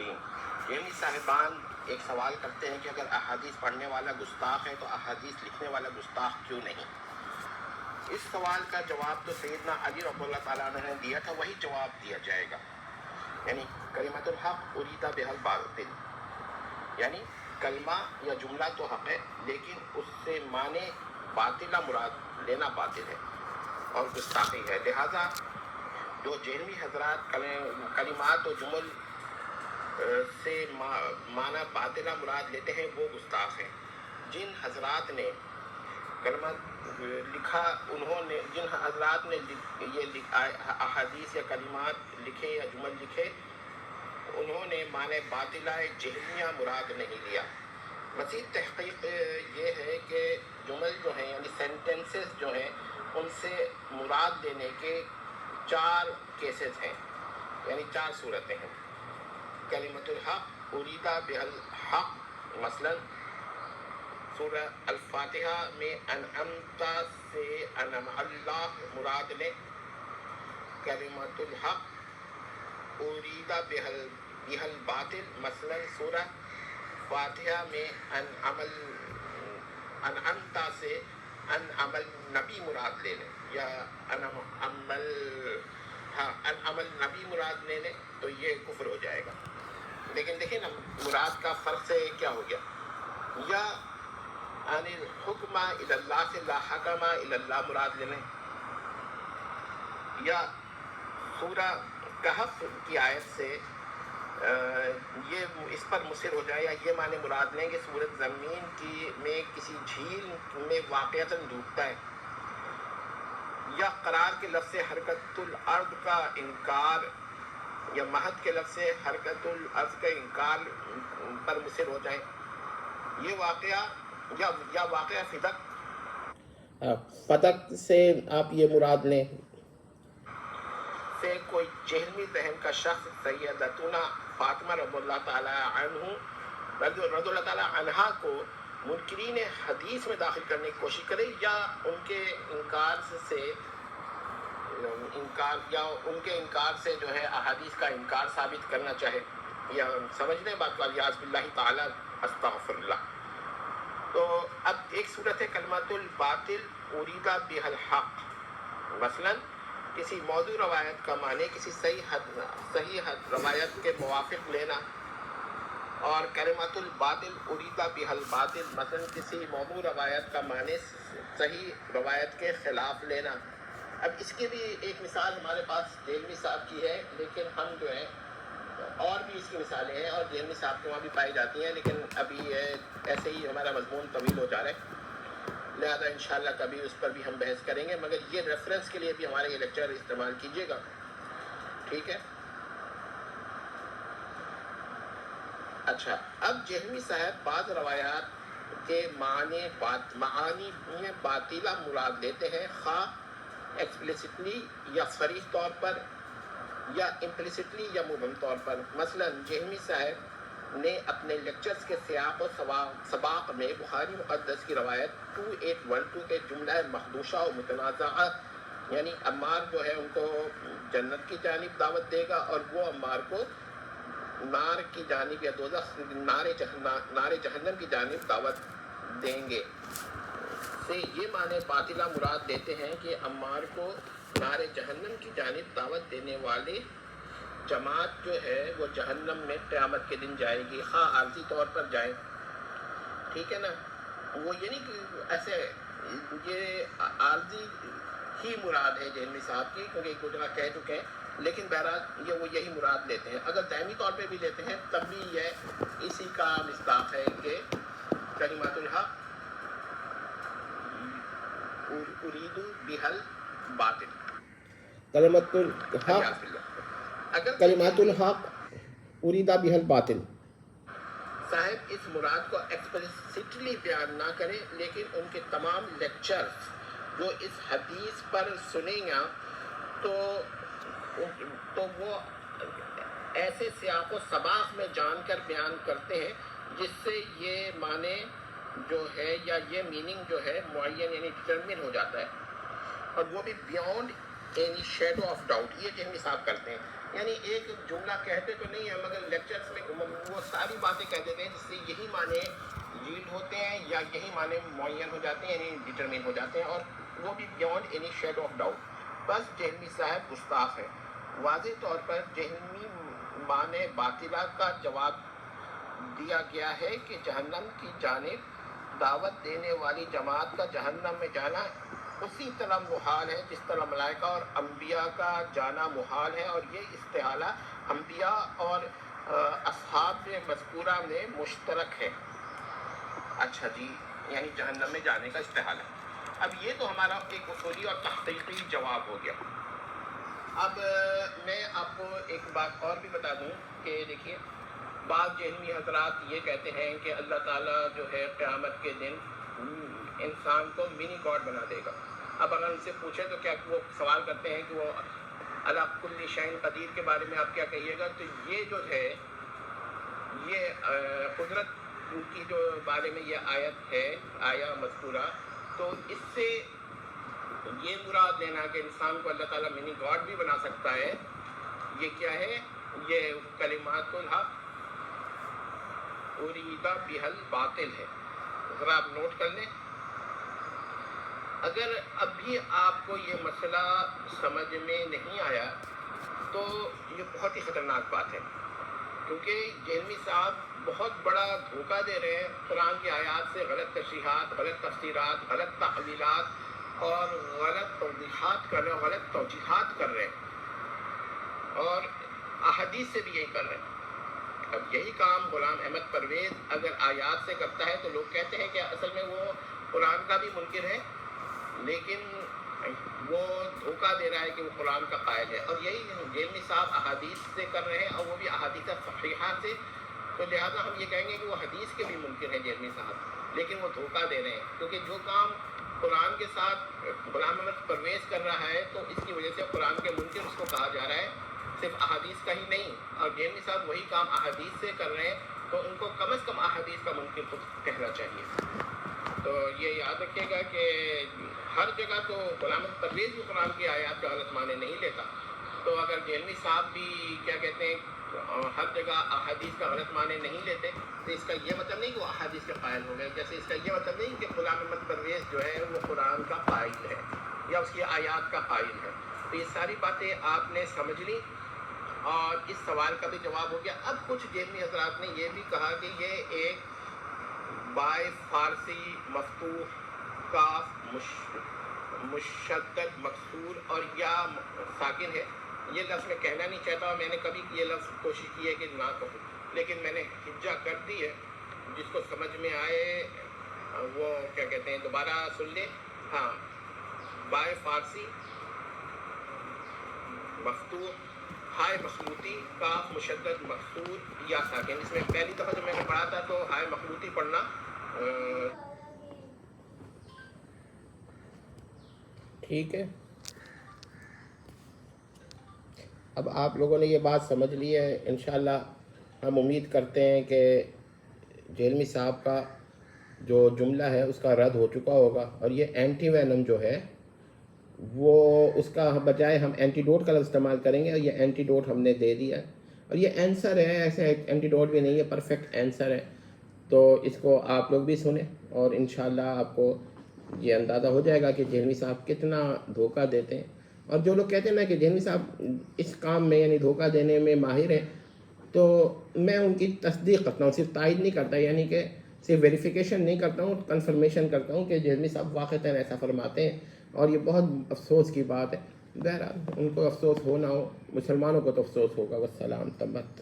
الفاسقین۔ جہمی صاحبان ایک سوال کرتے ہیں کہ اگر احادیث پڑھنے والا گستاخ ہے تو احادیث لکھنے والا گستاخ کیوں نہیں؟ اس سوال کا جواب تو سیدنا علی رضی اللہ تعالیٰ عنہ نے دیا تھا، وہی جواب دیا جائے گا۔ یعنی کلمۃ الحق اریدہ بہا الباطل، یعنی کلمہ یا جملہ تو حق ہے لیکن اس سے معنی باطلہ مراد لینا باطل ہے اور گستاخی ہے۔ لہذا جو جہمی حضرات کلمات و جمل سے معنی باطلہ مراد لیتے ہیں وہ گستاخ ہیں۔ جن حضرات نے کلمہ لکھا، جن حضرات نے یہ احادیث یا کلمات لکھے یا جمل لکھے، انہوں نے معنی باطلہ جہمیہ مراد نہیں لیا۔ مزید تحقیق یہ ہے کہ جمل جو ہیں یعنی سینٹنسز جو ہیں ان سے مراد لینے کے 4 کیسز ہیں، یعنی 4 صورتیں ہیں۔ کلمۃ الحق اریدہ بہا الحق، مثلا سورہ الفاتحہ میں انعمت سے انعم اللہ مراد لیں۔ کلمۃ الحق اریدہ بہا الباطل، مثلا سورہ فاتحہ میں انعمت سے انعم النبی مراد لے لیں، یا انعم النبی مراد لے لیں تو یہ کفر ہو جائے گا۔ لیکن دیکھیں نا مراد کا فرق سے کیا ہو گیا، یا ان الحکم الی اللہ سے لا حکم الی اللہ مراد لے لیں، یا سورہ کہف کی آیت سے یہ اس پر مصر ہو جائے، یا یہ معنی مراد لیں کہ سورۃ زمین میں کسی جھیل میں واقعتاً ڈوبتا ہے، یا قرار کے لفظ حرکت الارض کا انکار، یا مہد کے لفظ حرکت الارض کا انکار پر مصر ہو جائیں۔ یہ واقعہ یا واقعہ فدق سے آپ یہ مراد لیں سے کوئی جہمی ذہن کا شخص سیدتنا فاطمہ رضی اللہ تعالیٰ عنہا کو منکرین حدیث میں داخل کرنے کی کوشش کرے، یا ان کے انکار سے جو ہے احادیث کا انکار ثابت کرنا چاہے، یا سمجھ لیں بات کو، الیاذ باللہ تعالیٰ استغفر اللہ۔ تو اب ایک صورت ہے کلمۃ الباطل اریدہ بہا الحق، مثلا کسی موضوع روایت کا معنی کسی صحیح روایت کے موافق لینا، اور کلمۃ الباطل اریدہ بہا الباطل، مثلا کسی موضوع روایت کا معنی صحیح روایت کے خلاف لینا۔ اب اس کی بھی ایک مثال ہمارے پاس دہلوی صاحب کی ہے، لیکن ہم جو ہے اور بھی اس کی مثالیں ہیں اور دہلوی صاحب کے وہاں بھی پائی جاتی ہیں، لیکن ابھی ایسے ہی ہمارا مضمون طویل ہو جا رہا ہے، لہذا انشاءاللہ کبھی اس پر بھی ہم بحث کریں گے، مگر یہ ریفرنس کے لیے بھی ہمارے یہ لیکچر استعمال کیجیے گا، ٹھیک ہے؟ اچھا، اب جہمی صاحب بعض روایات کے معانی باطلہ مراد لیتے ہیں، خواہ ایکسپلیسٹلی یا صریح طور پر، یا امپلیسٹلی یا مبہم طور پر۔ مثلا جہمی صاحب نے اپنے لیکچرز کے سیاق و سباق میں بخاری مقدس کی روایت 2812 کے جملہ مخدوشہ و متنازعہ، یعنی عمار جو ہے ان کو جنت کی جانب دعوت دے گا اور وہ عمار کو نار کی جانب یا دوزخ نار جہنم کی جانب دعوت دیں گے، سے یہ معنی باطلہ مراد دیتے ہیں کہ عمار کو نار جہنم کی جانب دعوت دینے والے جماعت جو ہے وہ جہنم میں قیامت کے دن جائے گی، خواہ عارضی طور پر جائے، ٹھیک ہے نا؟ وہ یہ نہیں کہ ایسے یہ عارضی ہی مراد ہے جہنمی صاحب کی، کیونکہ ایک دو جگہ کہہ چکے ہیں، لیکن بہرحال یہ وہ یہی مراد لیتے ہیں۔ اگر دائمی طور پہ بھی لیتے ہیں تب بھی یہ اسی کا مصداق ہے کہ کلمۃ الحق ارید بہا الباطل، کلمۃ الحق اریدہ بہا الباطل۔ صاحب اس مراد کو ایکسپلیسٹلی بیان نہ کریں، لیکن ان کے تمام لیکچرز جو اس حدیث پر سنیں گا تو وہ ایسے سیاق و سباق میں جان کر بیان کرتے ہیں جس سے یہ معنی جو ہے یا یہ میننگ جو ہے معین یعنی ڈٹرمن ہو جاتا ہے، اور وہ بھی beyond any shadow of doubt. یہ جہمی صاحب کرتے ہیں، یعنی ایک جملہ کہتے تو نہیں ہے مگر لیکچرز میں وہ ساری باتیں کہہ دیتے ہیں جس سے یہی معنی لیڈ ہوتے ہیں یا یہی معنی معین ہو جاتے ہیں، یعنی ڈٹرمن ہو جاتے ہیں، اور وہ بھی beyond any shadow of doubt. بس جہمی صاحب گستاخ ہے. واضح طور پر جہمی معنی باطلہ کا جواب دیا گیا ہے کہ جہنم کی جانب دعوت دینے والی جماعت کا جہنم میں جانا اسی طرح محال ہے جس طرح ملائکہ اور انبیاء کا جانا محال ہے، اور یہ استحالہ انبیاء اور اصحاب مذکورہ میں مشترک ہے. اچھا جی، یعنی جہنم میں جانے کا استحالہ. اب یہ تو ہمارا ایک اصولی اور تحقیقی جواب ہو گیا. اب میں آپ کو ایک بات اور بھی بتا دوں کہ دیکھیے، بعض جہمی حضرات یہ کہتے ہیں کہ اللہ تعالیٰ جو ہے قیامت کے دن انسان کو منی گاڈ بنا دے گا. اب اگر ان سے پوچھیں تو کیا وہ سوال کرتے ہیں کہ وہ علی کل شیء قدیر کے بارے میں آپ کیا کہیے گا؟ تو یہ جو ہے یہ قدرت کی جو بارے میں یہ آیت ہے، آیا مذکورہ، تو اس سے یہ مراد لینا کہ انسان کو اللہ تعالیٰ منی گاڈ بھی بنا سکتا ہے، یہ کیا ہے؟ یہ کلمات الحق اریدا بہل باطل ہے. ذرا آپ نوٹ کر لیں. اگر اب بھی آپ کو یہ مسئلہ سمجھ میں نہیں آیا تو یہ بہت ہی خطرناک بات ہے، کیونکہ جہمی صاحب بہت بڑا دھوکہ دے رہے ہیں. قرآن کی آیات سے غلط تشریحات، غلط تفسیرات، غلط تعویلات اور غلط توضیحات کر رہے ہیں، غلط توجیحات کر رہے ہیں، اور احادیث سے بھی یہی کر رہے ہیں. اب یہی کام غلام احمد پرویز اگر آیات سے کرتا ہے تو لوگ کہتے ہیں کہ اصل میں وہ قرآن کا بھی منکر ہے، لیکن وہ دھوکہ دے رہا ہے کہ وہ قرآن کا قائل ہے. اور یہی جیلمی صاحب احادیث سے کر رہے ہیں، اور وہ بھی احادیث صحیحہ سے. تو لہٰذا ہم یہ کہیں گے کہ وہ حدیث کے بھی منکر ہیں جیلمی صاحب، لیکن وہ دھوکہ دے رہے ہیں. کیونکہ جو کام قرآن کے ساتھ غلام احمد پرویز کر رہا ہے تو اس کی وجہ سے قرآن کے منکر اس کو کہا جا رہا ہے، صرف احادیث کا ہی نہیں. اور جیلمی صاحب وہی کام احادیث سے کر رہے ہیں، تو ان کو کم از کم احادیث کا منکر خود کہنا چاہیے. تو یہ یاد رکھیے گا کہ ہر جگہ تو غلام احمد پرویز بھی قرآن کی آیات کا غلط معنی نہیں لیتا. تو اگر جیلمی صاحب بھی کیا کہتے ہیں ہر جگہ احادیث کا غلط معنی نہیں لیتے تو اس کا یہ مطلب نہیں کہ وہ احادیث کے قائل ہو گئے. جیسے اس کا یہ مطلب نہیں کہ غلام احمد پرویز جو ہے وہ قرآن کا قائل ہے یا اس کی آیات کا قائل ہے. تو یہ ساری باتیں آپ نے سمجھ لی اور اس سوال کا بھی جواب ہو گیا. اب کچھ جیلمی حضرات نے یہ بھی کہا کہ یہ ایک بائے فارسی مفتوح کاف مشدد مکسور اور یا ساکن ہے. یہ لفظ میں کہنا نہیں چاہتا ہوں، میں نے کبھی یہ لفظ کوشش کی ہے کہ نہ کہوں، لیکن میں نے ہجا کر دی ہے. جس کو سمجھ میں آئے وہ کیا کہتے ہیں دوبارہ سن لے. ہاں، بائے فارسی مفتوح ہائے مخلوطی کاف مشدد مقصور یا ساکن. اس میں پہلی دفعہ جب میں نے پڑھا تھا تو ہائے مخلوطی پڑھنا ٹھیک ہے. اب آپ لوگوں نے یہ بات سمجھ لی ہے. انشاءاللہ ہم امید کرتے ہیں کہ جیلمی صاحب کا جو جملہ ہے اس کا رد ہو چکا ہوگا، اور یہ اینٹی وینم جو ہے وہ اس کا بجائے ہم اینٹی ڈوٹ کا لفظ استعمال کریں گے، اور یہ اینٹی ڈوٹ ہم نے دے دیا ہے، اور یہ آنسر ہے. ایسے اینٹی ڈوٹ بھی نہیں ہے، پرفیکٹ آنسر ہے. تو اس کو آپ لوگ بھی سنیں اور انشاءاللہ آپ کو یہ اندازہ ہو جائے گا کہ جیلمی صاحب کتنا دھوکہ دیتے ہیں. اور جو لوگ کہتے ہیں نا کہ جیلمی صاحب اس کام میں یعنی دھوکہ دینے میں ماہر ہیں، تو میں ان کی تصدیق کرتا ہوں، صرف تائید نہیں کرتا، یعنی کہ صرف ویریفیکیشن نہیں کرتا ہوں، کنفرمیشن کرتا ہوں کہ جیلمی صاحب واقعتاً ایسا فرماتے ہیں. اور یہ بہت افسوس کی بات ہے. بہرحال ان کو افسوس ہو نہ ہو، مسلمانوں کو تو افسوس ہوگا. والسلام تمت.